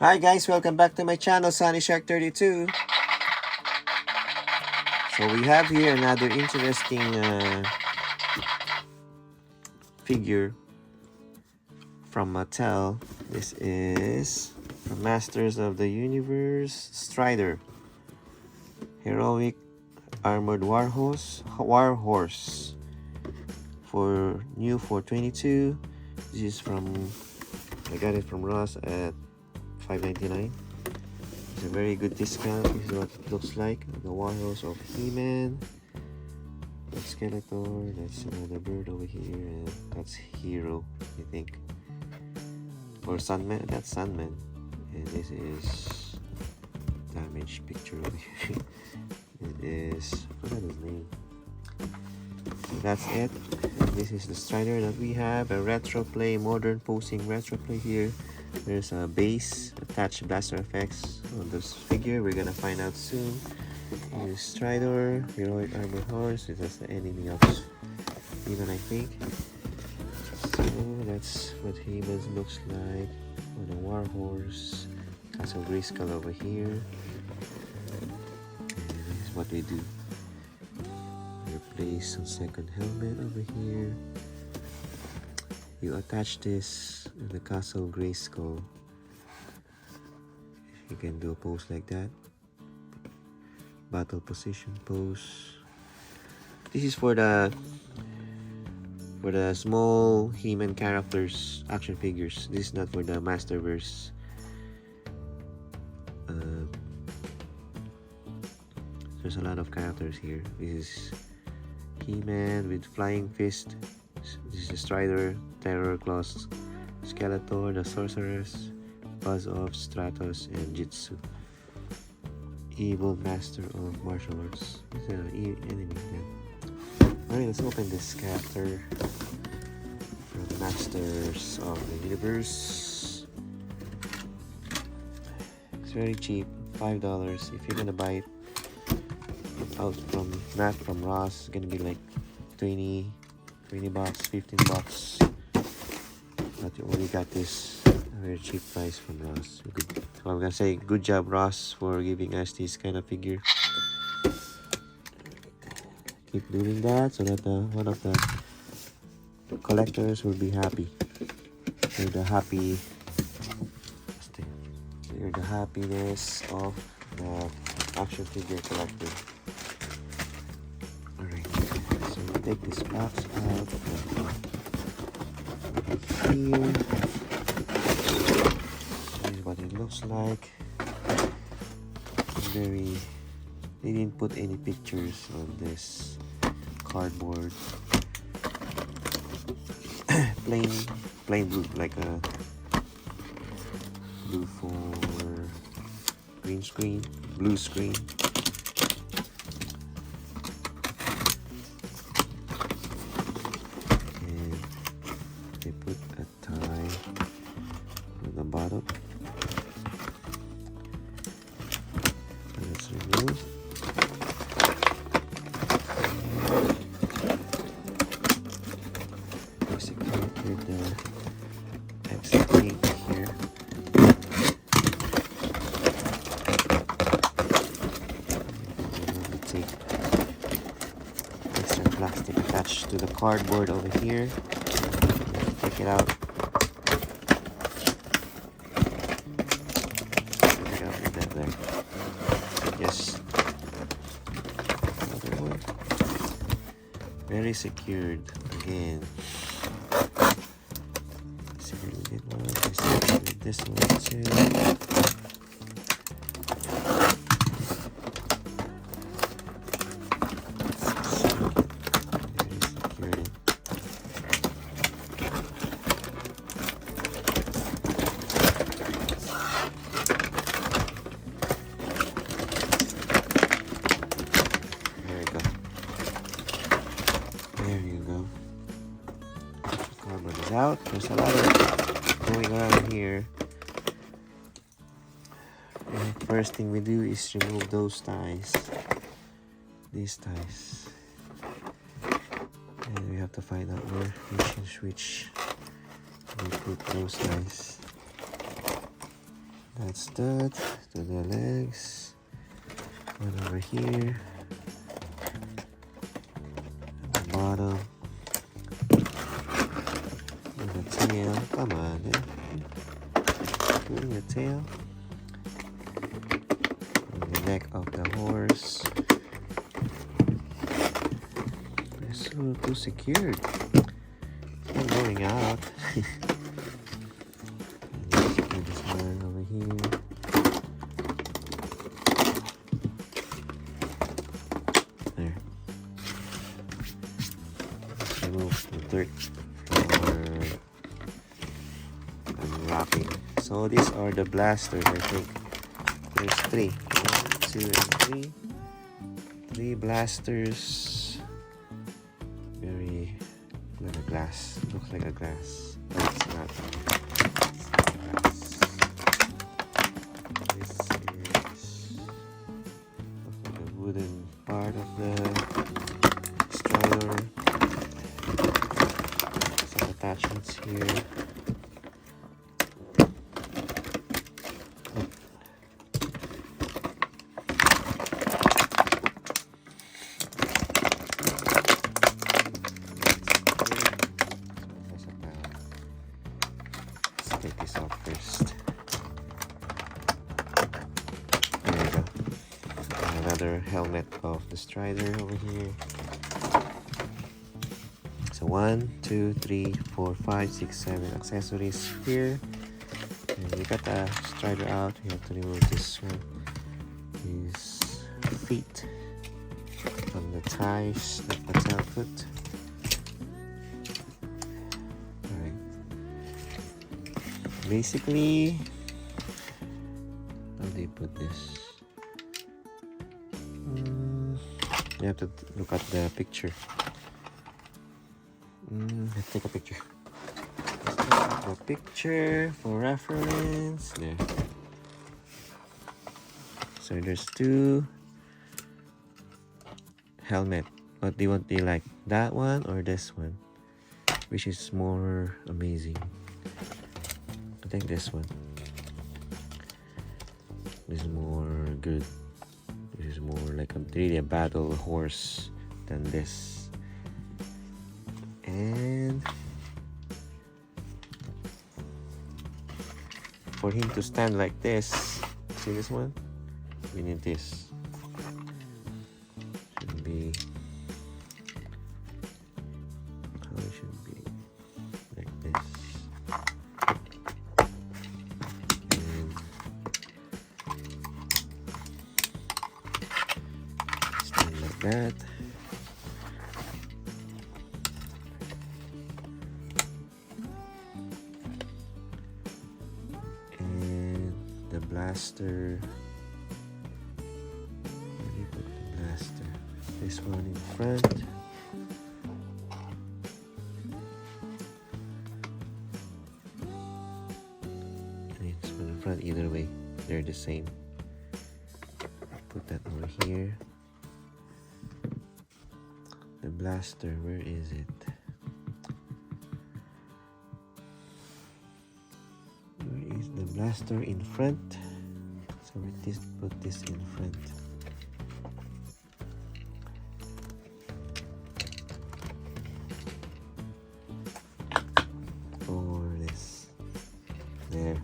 Hi guys, welcome back to my channel, Sunny Shark 32. So we have here another interesting figure from Mattel. This is from Masters of the Universe Stridor, heroic armored warhorse for new for 22. This is from, I got it from Ross at $5.99. It's a very good discount. This is what it looks like. The warhorse of He-Man, that's Skeletor, that's another bird over here, and that's Hero, I think, or Sunman. That's Sunman, and this is damaged picture over here. It is, I forgot his name. So that's it. And this is the Stridor that we have, a retro play, modern posing retro play here. There's a base, attached blaster effects on this figure. We're gonna find out soon. Here's Stridor, heroic armored horse. That's the enemy of He-Man, I think. So that's what He-Man looks like on a war horse. Castle Grayskull over here. And this is what we do. Replace some second helmet over here. You attach this in the Castle Grayskull. If you can do a pose like that. Battle position pose. This is for the small He-Man characters, action figures. This is not for the Masterverse. There's a lot of characters here. This is He-Man with flying fist. This is Stridor, Terror Claws, Skeletor, the Sorceress, Buzz-Off, Stratos, and Jitsu. Evil Master of Martial Arts. This is an enemy then. Alright, let's open this character from Masters of the Universe. It's very cheap, $5. If you're gonna buy it out from, not from Ross, it's gonna be like 20 bucks, 15 bucks. But you only got this very cheap price from Ross. Good. So I'm gonna say good job, Ross, for giving us this kind of figure. Keep doing that so that one of the collectors will be happy. You're the happy. You're the happiness of the action figure collector. Alright, so we take this box out here. This is what it looks like. They didn't put any pictures on this cardboard. plain blue, like a blue for green screen, blue screen. And they put a tie on the bottom. So let's remove. With the extra tape here. The tape, extra plastic attached to the cardboard over here. Take it out. Take it out with that there. Yes. Another one. Very secured again. This one too. There you go. Cardboard is out. There's a lot of going around here. First thing we do is remove those ties, these ties, and we have to find out where we should switch we put those ties. That's that. To the legs. One over here. At the bottom. And the tail. Come on, including the tail. And the neck of the horse. It's so too secured. It's not going out. This one over here. There. Let's remove the dirt for unwrapping. So these are the blasters, I think. There's 3. 1, 2, and 3. 3 blasters. Very like a glass. Looks like a glass. But it's not. Wooden part of the Stridor. Some attachments here. Let's take this off first. There you go. Another helmet of the Stridor over here. So 1, 2, 3, 4, 5, 6, 7 accessories here. And we got the Stridor out. We have to remove this one. His feet from the ties, the patel foot. Alright. Basically, how do you put this? You have to look at the picture. Let's take a picture. The picture for reference. There. So there's 2 helmet. What do you like? That one or this one? Which is more amazing? I think this one. This is more good. This is more like really a battle horse than this. And for him to stand like this, see this one? We need this. Should be how it should be like this. And stand like that. The blaster. Where do you put the blaster? This one in front. And this one in front. Either way, they're the same. Put that over here. The blaster, where is it? The blaster in front, so we just put this in front. Or this. There.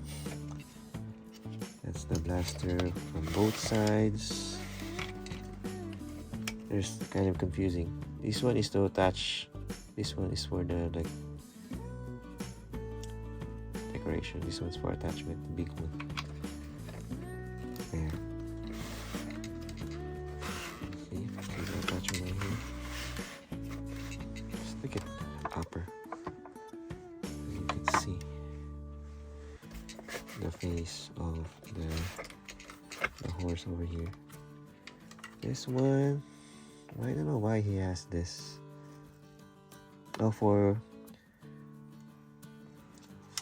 That's the blaster from both sides. There's kind of confusing. This one is to attach. This one is for the like decoration. This one's for attachment, the big one. There. See, there's an attachment right here. Just look at the upper. As you can see, the face of the horse over here. This one, I don't know why he has this. Oh, for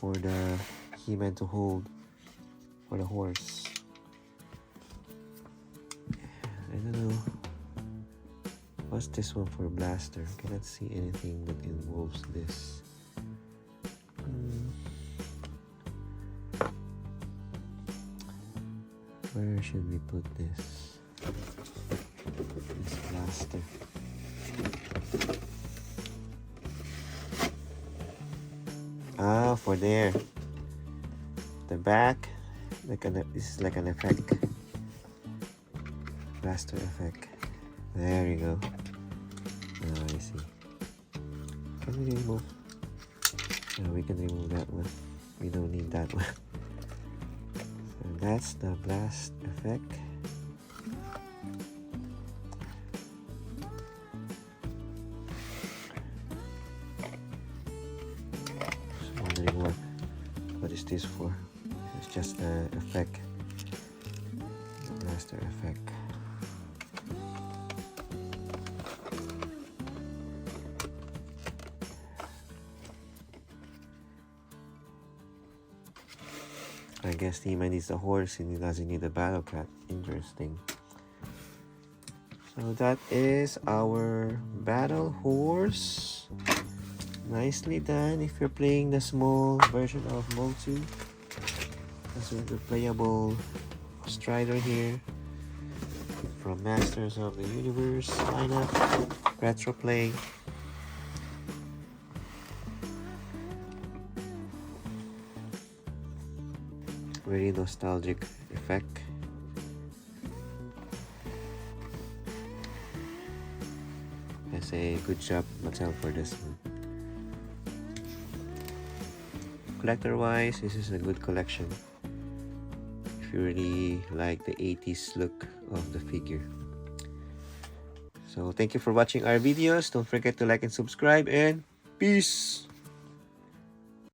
the he meant to hold for the horse. I don't know. What's this one for blaster? Cannot see anything that involves this. Where should we put this? This blaster. Ah, for there. The back, this is like an effect. Blaster effect. There you go. Now I see. Can we remove? No, we can remove that one. We don't need that one. So that's the blast effect. Just wondering what is this for? It's just the effect. The blaster effect. I guess Tima needs a horse and he doesn't need a battle cat. Interesting. So that is our battle horse. Nicely done if you're playing the small version of Motu. That's the playable Stridor here from Masters of the Universe lineup. Retro play. Very nostalgic effect. I say good job Mattel for this one. Collector wise, this is a good collection if you really like the 80s look of the figure. So thank you for watching our videos. Don't forget to like and subscribe, and peace.